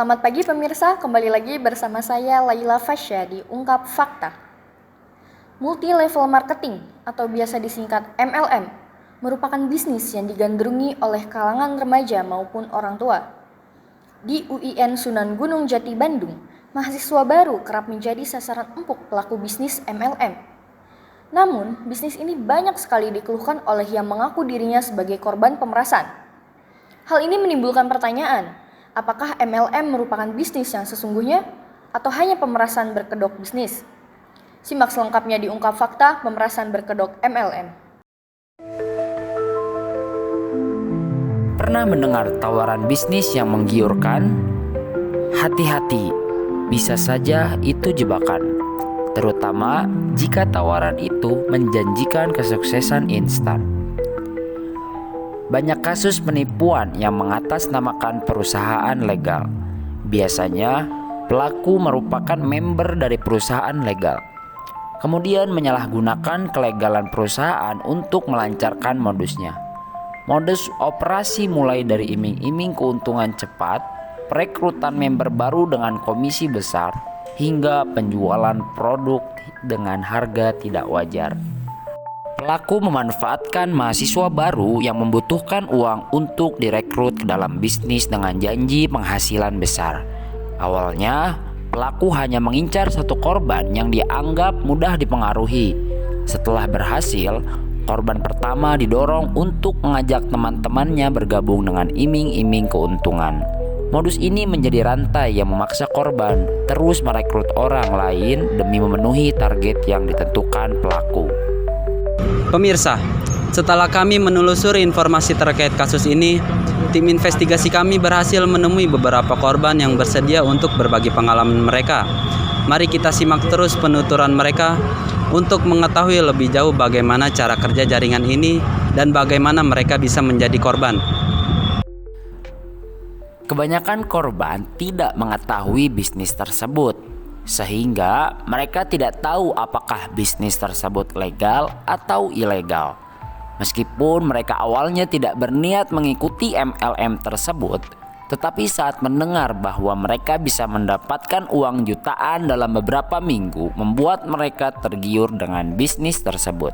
Selamat pagi pemirsa, kembali lagi bersama saya Laila Fasya di Ungkap Fakta. Multi-level marketing atau biasa disingkat MLM merupakan bisnis yang digandrungi oleh kalangan remaja maupun orang tua. Di UIN Sunan Gunung Jati Bandung, mahasiswa baru kerap menjadi sasaran empuk pelaku bisnis MLM. Namun, bisnis ini banyak sekali dikeluhkan oleh yang mengaku dirinya sebagai korban pemerasan. Hal ini menimbulkan pertanyaan, apakah MLM merupakan bisnis yang sesungguhnya atau hanya pemerasan berkedok bisnis? Simak selengkapnya di Ungkap Fakta Pemerasan Berkedok MLM. Pernah mendengar tawaran bisnis yang menggiurkan? Hati-hati, bisa saja itu jebakan. Terutama jika tawaran itu menjanjikan kesuksesan instan. Banyak kasus penipuan yang mengatasnamakan perusahaan legal. Biasanya, pelaku merupakan member dari perusahaan legal. Kemudian menyalahgunakan kelegalan perusahaan untuk melancarkan modusnya. Modus operasi mulai dari iming-iming keuntungan cepat, perekrutan member baru dengan komisi besar, hingga penjualan produk dengan harga tidak wajar. Pelaku memanfaatkan mahasiswa baru yang membutuhkan uang untuk direkrut ke dalam bisnis dengan janji penghasilan besar. Awalnya, pelaku hanya mengincar satu korban yang dianggap mudah dipengaruhi. Setelah berhasil, korban pertama didorong untuk mengajak teman-temannya bergabung dengan iming-iming keuntungan. Modus ini menjadi rantai yang memaksa korban terus merekrut orang lain demi memenuhi target yang ditentukan pelaku. Pemirsa, setelah kami menelusuri informasi terkait kasus ini, tim investigasi kami berhasil menemui beberapa korban yang bersedia untuk berbagi pengalaman mereka. Mari kita simak terus penuturan mereka untuk mengetahui lebih jauh bagaimana cara kerja jaringan ini dan bagaimana mereka bisa menjadi korban. Kebanyakan korban tidak mengetahui bisnis tersebut, sehingga mereka tidak tahu apakah bisnis tersebut legal atau ilegal. Meskipun mereka awalnya tidak berniat mengikuti MLM tersebut, tetapi saat mendengar bahwa mereka bisa mendapatkan uang jutaan dalam beberapa minggu, membuat mereka tergiur dengan bisnis tersebut.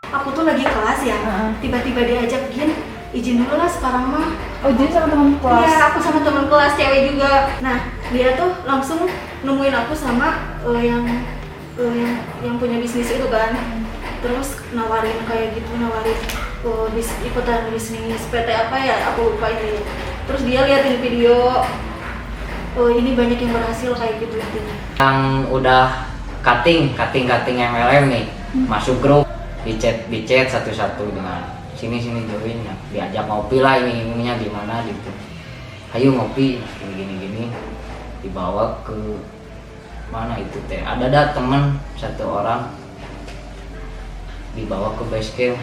Aku tuh lagi kelas ya, tiba-tiba diajak Gin, izin dulu lah sekarang mah. Oh, jadi sama teman kelas? Iya, aku sama teman kelas cewek juga. Nah, dia tuh langsung nemuin aku sama yang punya bisnis itu kan. Terus nawarin kayak gitu, ikutan bisnis PT apa ya, aku lupa ini. Terus dia liatin video, ini banyak yang berhasil kayak gitu intinya. Yang udah cutting MLM nih, masuk grup, di chat satu-satu dengan sini join ya, diajak ngopi lah, iming-imingnya gimana gitu. Ayo ngopi, gini, dibawa ke mana itu teh. Ada teman satu orang dibawa ke base camp.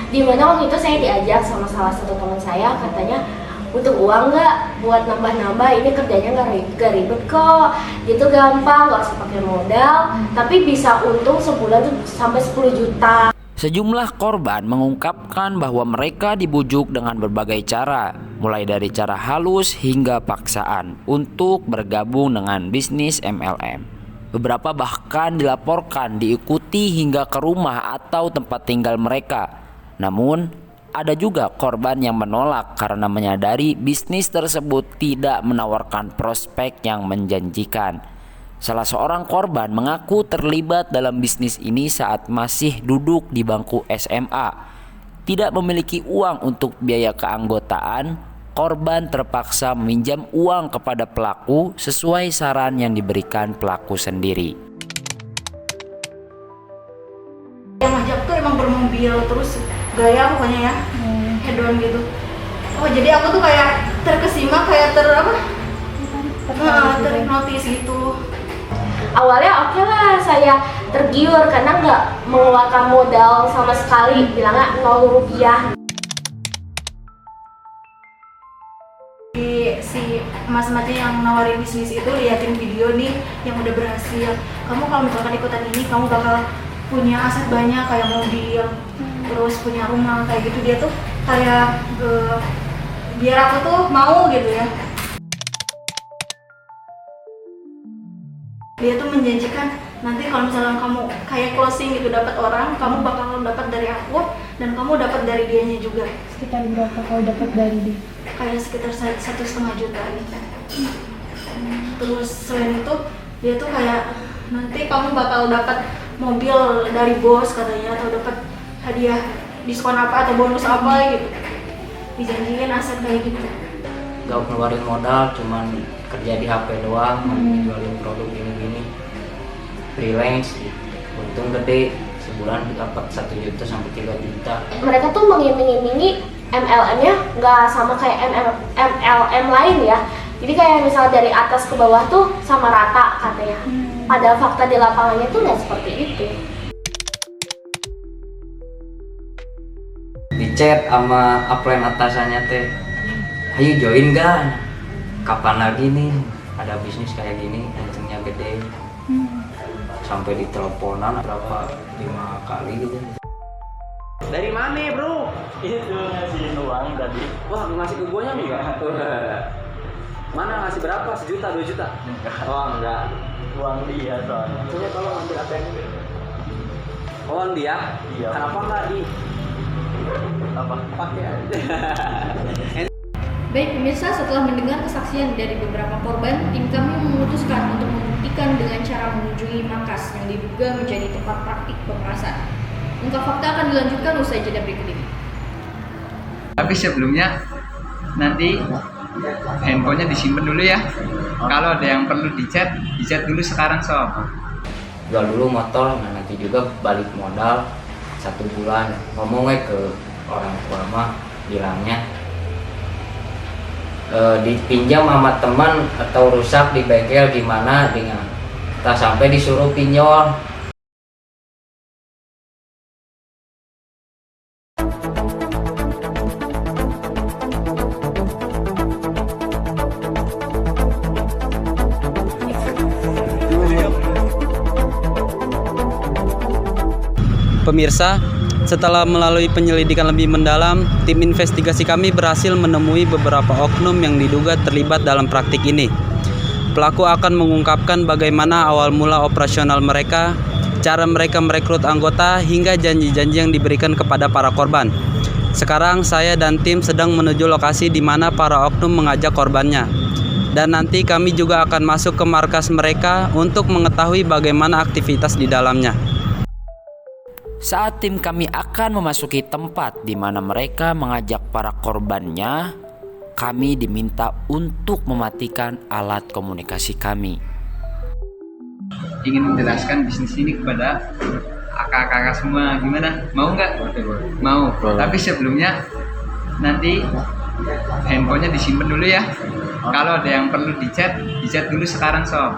Di mana waktu itu saya diajak sama salah satu teman saya, katanya butuh uang nggak buat nambah-nambah, ini kerjanya nggak ribet kok, itu gampang, nggak usah pakai modal, tapi bisa untung sebulan tuh sampai 10 juta. Sejumlah korban mengungkapkan bahwa mereka dibujuk dengan berbagai cara, mulai dari cara halus hingga paksaan untuk bergabung dengan bisnis MLM. Beberapa bahkan dilaporkan diikuti hingga ke rumah atau tempat tinggal mereka. Namun, ada juga korban yang menolak karena menyadari bisnis tersebut tidak menawarkan prospek yang menjanjikan. Salah seorang korban mengaku terlibat dalam bisnis ini saat masih duduk di bangku SMA. Tidak memiliki uang untuk biaya keanggotaan, korban terpaksa meminjam uang kepada pelaku sesuai saran yang diberikan pelaku sendiri. Yang ngajak tuh emang bermobil, terus gaya pokoknya ya, head on gitu. Oh, jadi aku tuh kayak terkesima, kayak terhipnotis gitu. Awalnya oke lah, saya tergiur karena nggak mengeluarkan modal sama sekali, bilangnya 0 rupiah. Si mas-masnya yang nawarin bisnis itu liatin video nih yang udah berhasil. Kamu kalau misalkan ikutan ini, kamu bakal punya aset banyak kayak mobil, terus punya rumah kayak gitu. Dia tuh kayak biar aku tuh mau gitu ya. Dia tuh menjanjikan nanti kalau misalnya kamu kayak closing gitu dapat orang, kamu bakal dapat dari aku dan kamu dapat dari dianya juga. Sekitar berapa kalau dapat dari dia? Kayak sekitar 1,5 juta gitu. Terus selain itu dia tuh kayak nanti kamu bakal dapat mobil dari bos katanya, atau dapat hadiah diskon apa atau bonus apa gitu. Dijanjiin aset kayak gitu. Gak ngeluarin modal, cuman kerja di HP doang, jualin produk gini-gini, freelance, untung gede, sebulan dapat 1 juta sampai 3 juta. Mereka tuh mengiming-imingi MLM-nya nggak sama kayak MLM lain ya. Jadi kayak misalnya dari atas ke bawah tuh sama rata katanya. Padahal fakta di lapangannya tuh nggak seperti itu. Di chat sama upline atasannya teh, ayo join kan? Kapan lagi nih? Ada bisnis kayak gini, untungnya gede. Sampai diteleponan berapa 5 kali gitu. Dari mana, Bro? Itu ngasih uang tadi. Wah, ngasih ke guanya enggak? Mana ngasih berapa? 1 juta, 2 juta? Oh, enggak. Uang dia soalnya. Coba tolong ambil ATM. Uang dia? Iya. Kenapa enggak di Apa? pakai aja? Baik pemirsa, setelah mendengar kesaksian dari beberapa korban, tim kami memutuskan untuk membuktikan dengan cara mengunjungi markas yang diduga menjadi tempat praktik pemerasan. Ungkap fakta akan dilanjutkan usai jeda berikut ini. Tapi sebelumnya nanti handphonenya disimpan dulu ya. Kalau ada yang perlu dicat dulu sekarang sob. Jual dulu motor, nah nanti juga balik modal 1 bulan. Ngomongnya ke orang tua mah bilangnya dipinjam sama teman atau rusak di bengkel gimana dengan tak sampai disuruh pinjol. Pemirsa, setelah melalui penyelidikan lebih mendalam, tim investigasi kami berhasil menemui beberapa oknum yang diduga terlibat dalam praktik ini. Pelaku akan mengungkapkan bagaimana awal mula operasional mereka, cara mereka merekrut anggota, hingga janji-janji yang diberikan kepada para korban. Sekarang saya dan tim sedang menuju lokasi di mana para oknum mengajak korbannya. Dan nanti kami juga akan masuk ke markas mereka untuk mengetahui bagaimana aktivitas di dalamnya. Saat tim kami akan memasuki tempat di mana mereka mengajak para korbannya, kami diminta untuk mematikan alat komunikasi kami. Ingin menjelaskan bisnis ini kepada kakak-kakak semua, gimana? Mau nggak? Mau. Tapi sebelumnya nanti handphonenya disimpan dulu ya. Kalau ada yang perlu dicat dulu sekarang sob.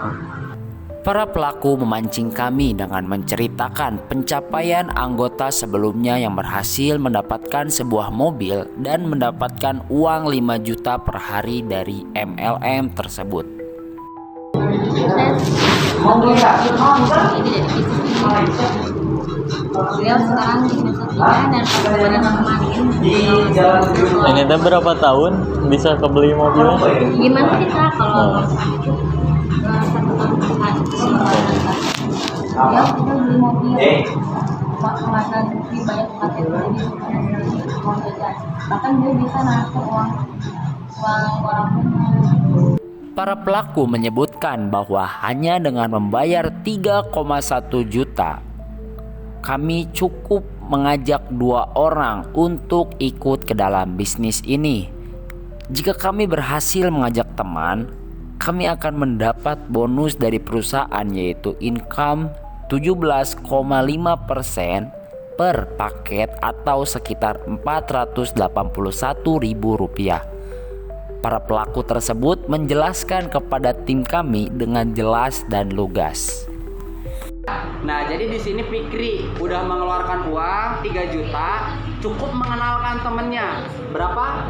Para pelaku memancing kami dengan menceritakan pencapaian anggota sebelumnya yang berhasil mendapatkan sebuah mobil dan mendapatkan uang 5 juta per hari dari MLM tersebut. Beliau sekarang di semester 3 dan kemarin Ini teh berapa tahun bisa kebeli mobilnya? gimana kita kalau 1 tahun dia kita beli mobil penghasilan lebih banyak pakai jadi uang jajan, bahkan dia bisa transfer uang orang rumah. Para pelaku menyebutkan bahwa hanya dengan membayar 3,1 juta kami cukup mengajak 2 orang untuk ikut ke dalam bisnis ini. Jika kami berhasil mengajak teman, kami akan mendapat bonus dari perusahaan yaitu income 17,5% per paket atau sekitar Rp481.000. Para pelaku tersebut menjelaskan kepada tim kami dengan jelas dan lugas. Nah, jadi di sini Fikri udah mengeluarkan uang 3 juta, cukup mengenalkan temennya. Berapa?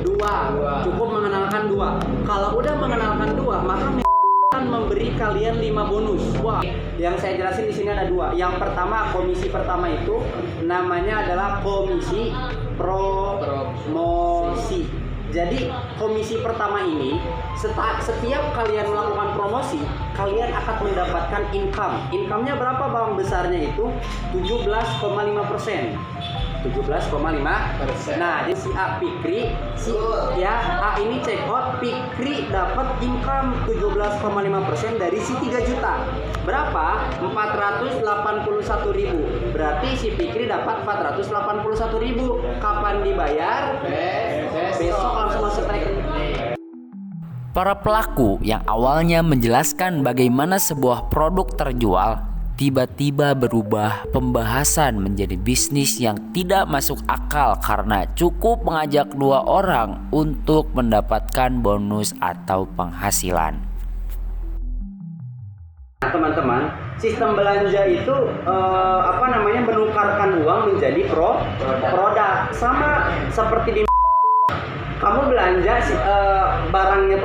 2. Cukup mengenalkan 2. Kalau udah mengenalkan 2, maka akan memberi kalian 5 bonus. Wah, yang saya jelasin di sini ada 2. Yang pertama, komisi pertama itu namanya adalah komisi promosi. Jadi komisi pertama ini setiap kalian melakukan promosi, kalian akan mendapatkan income. Income-nya berapa bang? Besarnya itu 17,5%. 17,5%. Nah, jadi si A Pikri, A ini check out, Pikri dapat income 17,5% dari si 3 juta. Berapa? 481.000. Berarti si Pikri dapat 481.000. Kapan dibayar? Besok langsung masuk rekening. Para pelaku yang awalnya menjelaskan bagaimana sebuah produk terjual, tiba-tiba berubah pembahasan menjadi bisnis yang tidak masuk akal karena cukup mengajak 2 orang untuk mendapatkan bonus atau penghasilan. Teman-teman, sistem belanja itu menukarkan uang menjadi produk. Sama seperti di kamu belanja barangnya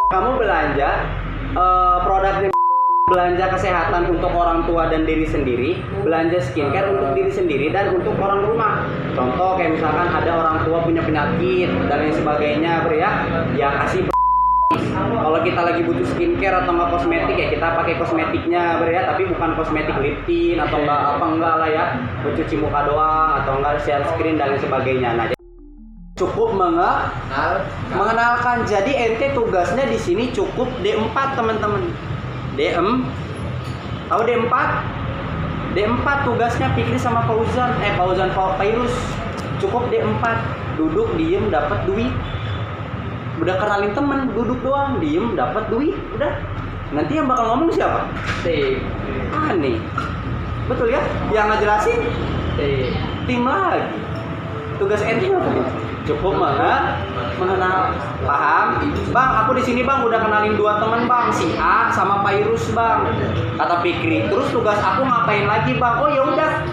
kamu belanja produknya, belanja kesehatan untuk orang tua dan diri sendiri, belanja skincare untuk diri sendiri dan untuk orang rumah. Contoh kayak misalkan ada orang tua punya penyakit dan lain sebagainya, ya kasih. Kalau kita lagi butuh skincare atau enggak kosmetik, ya kita pakai kosmetiknya, tapi bukan kosmetik lip tint atau enggak lah ya, mencuci muka doang atau enggak sunscreen dan lain sebagainya. Nah, cukup mengenalkan. Jadi ente tugasnya di sini cukup D4 teman-teman. Tahu D4? D4 tugasnya Fikri sama Fauzan Fairuz. Cukup D4. Duduk diem dapat duit. Udah kenalin temen, duduk doang, diem dapat duit, udah. Nanti yang bakal ngomong siapa? Aneh. Betul ya? Yang ngejelasin tim lagi. Tugas ente apa? Cukup mengenal, paham? Bang, aku di sini bang udah kenalin 2 teman bang, si A sama Fairuz bang. Kata Fikri. Terus tugas aku ngapain lagi bang? Oh ya udah.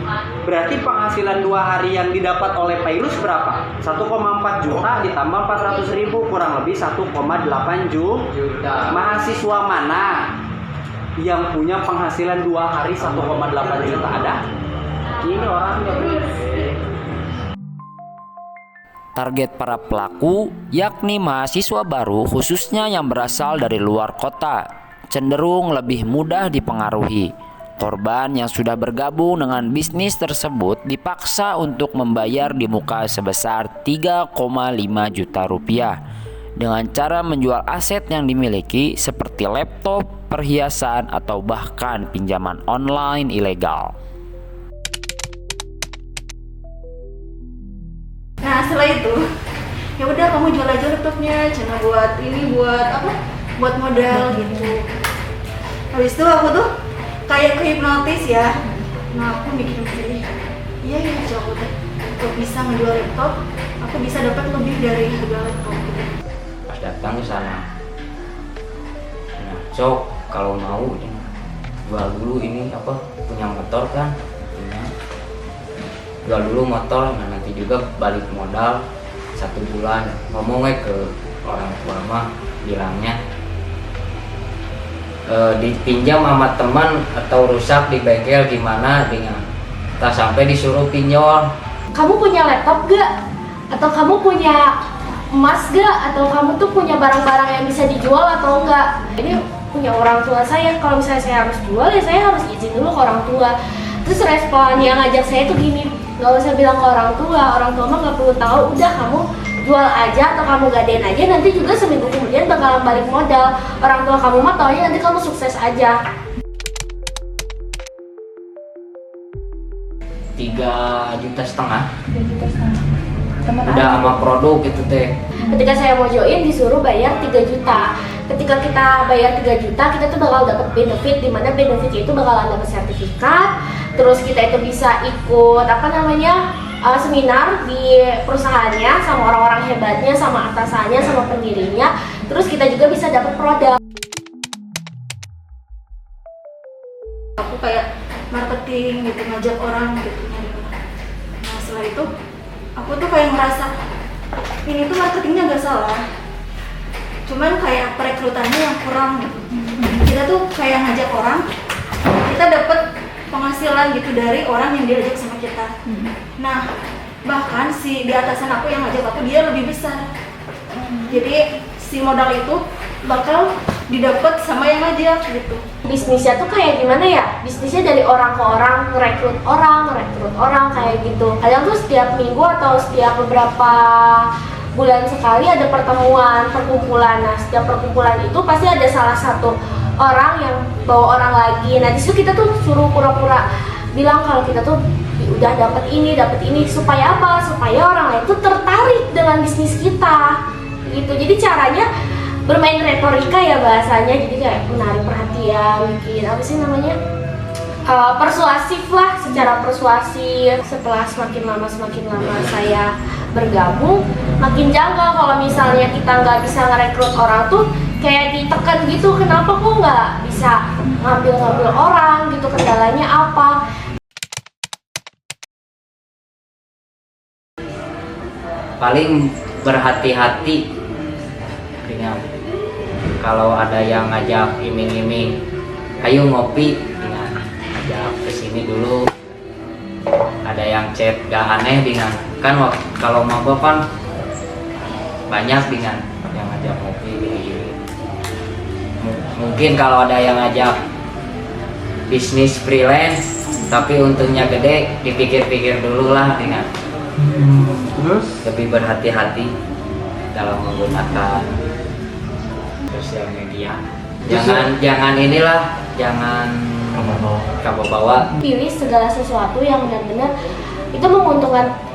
Berarti penghasilan 2 hari yang didapat oleh Fairuz berapa? 1,4 juta ditambah 400.000 kurang lebih 1,8 juta. Mahasiswa mana yang punya penghasilan 2 hari 1,8 juta ada? Ini orangnya. Target para pelaku yakni mahasiswa baru khususnya yang berasal dari luar kota, cenderung lebih mudah dipengaruhi. Korban yang sudah bergabung dengan bisnis tersebut dipaksa untuk membayar di muka sebesar 3,5 juta rupiah dengan cara menjual aset yang dimiliki seperti laptop, perhiasan, atau bahkan pinjaman online ilegal. Nah setelah itu, ya udah kamu jual aja laptopnya, cuma buat modal gitu. Habis itu aku tuh kayak kehipnotis ya. Nah aku mikir iya coba deh, kalau bisa ngejual laptop, aku bisa dapat lebih dari harga laptop gitu. Pas datang ke sana, nah sok kalau mau jual dulu ini punya motor kan, jual dulu motor, nah nanti juga balik modal 1 bulan. Ngomongnya ke orang tua mah bilangnya dipinjam sama teman atau rusak di bengkel gimana, dengan tak sampai disuruh pinjol. Kamu punya laptop gak? Atau kamu punya emas gak? Atau kamu tuh punya barang-barang yang bisa dijual atau enggak? Ini punya orang tua saya, kalau misalnya saya harus jual ya saya harus izin dulu ke orang tua. Terus respon yang ngajak saya tuh gini, gak usah bilang ke orang tua mah gak perlu tahu, udah kamu jual aja atau kamu gadein aja, nanti juga seminggu kemudian bakalan balik modal. Orang tua kamu mah taunya nanti kamu sukses aja. 3,5 juta. Udah sama produk gitu teh. Ketika saya mau join disuruh bayar 3 juta. Ketika kita bayar 3 juta, kita tuh bakal dapat benefit, di mana benefitnya itu bakalan dapat sertifikat. Terus kita itu bisa ikut seminar di perusahaannya sama orang-orang hebatnya, sama atasannya, sama pendirinya. Terus kita juga bisa dapat produk. Aku kayak marketing gitu, ngajak orang gitu. Nah setelah itu aku tuh kayak ngerasa ini tuh marketingnya gak salah, cuman kayak perekrutannya yang kurang gitu. Kita tuh kayak ngajak orang, kita dapat penghasilan gitu dari orang yang diajak sama kita. Nah bahkan si di atasan aku yang ngajak aku, dia lebih besar Jadi si modal itu bakal didapat sama yang ngajak gitu. Bisnisnya tuh kayak gimana ya? Bisnisnya dari orang ke orang, ngerekrut orang kayak gitu. Kadang tuh setiap minggu atau setiap beberapa bulan sekali ada perkumpulan. Nah, setiap perkumpulan itu pasti ada salah satu orang yang bawa orang lagi. Nah, disitu kita tuh suruh pura-pura bilang kalau kita tuh udah dapat ini supaya apa? Supaya orang lain tuh tertarik dengan bisnis kita. Gitu. Jadi caranya bermain retorika ya bahasanya, jadi kayak menarik perhatian, bikin apa sih namanya, persuasif lah, secara persuasif. Setelah semakin lama saya bergabung, makin janggal kalau misalnya kita nggak bisa ngerekrut orang tuh kayak ditekan gitu, kenapa kok nggak bisa ngambil orang gitu, kendalanya apa. Paling berhati-hati dengan kalau ada yang ngajak iming-iming, ayo ngopi, dengan ajak kesini dulu. Ada yang chat gak aneh dengan kan kalau mabok kan banyak dengan yang ngajak ngopi gini. Mungkin kalau ada yang ngajak bisnis freelance tapi untungnya gede, dipikir-pikir dulu lah dengan lebih berhati-hati dalam menggunakan sosial media. Jangan inilah, jangan kabawa. Pilih segala sesuatu yang benar-benar itu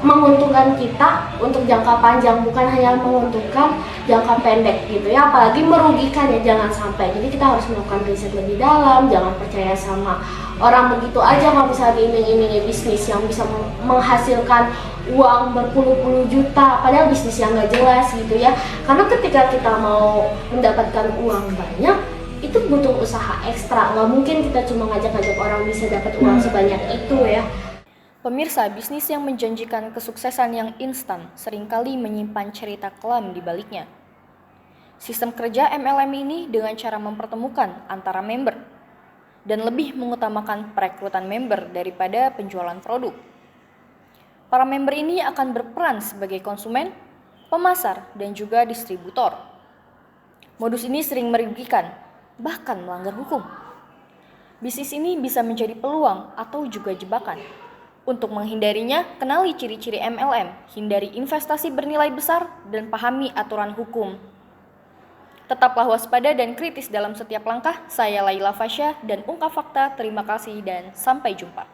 menguntungkan kita untuk jangka panjang, bukan hanya menguntungkan jangka pendek gitu ya, apalagi merugikan ya, jangan sampai. Jadi kita harus melakukan riset lebih dalam, jangan percaya sama orang begitu aja kalau misalnya diiming-imingi bisnis yang bisa menghasilkan uang berpuluh-puluh juta, padahal bisnis yang nggak jelas gitu ya. Karena ketika kita mau mendapatkan uang banyak, itu butuh usaha ekstra, nggak mungkin kita cuma ngajak-ngajak orang bisa dapat uang sebanyak itu ya. Pemirsa, bisnis yang menjanjikan kesuksesan yang instan seringkali menyimpan cerita kelam di baliknya. Sistem kerja MLM ini dengan cara mempertemukan antara member dan lebih mengutamakan perekrutan member daripada penjualan produk. Para member ini akan berperan sebagai konsumen, pemasar, dan juga distributor. Modus ini sering merugikan, bahkan melanggar hukum. Bisnis ini bisa menjadi peluang atau juga jebakan. Untuk menghindarinya, kenali ciri-ciri MLM, hindari investasi bernilai besar, dan pahami aturan hukum. Tetaplah waspada dan kritis dalam setiap langkah. Saya Laila Fasya dan Ungkap Fakta. Terima kasih dan sampai jumpa.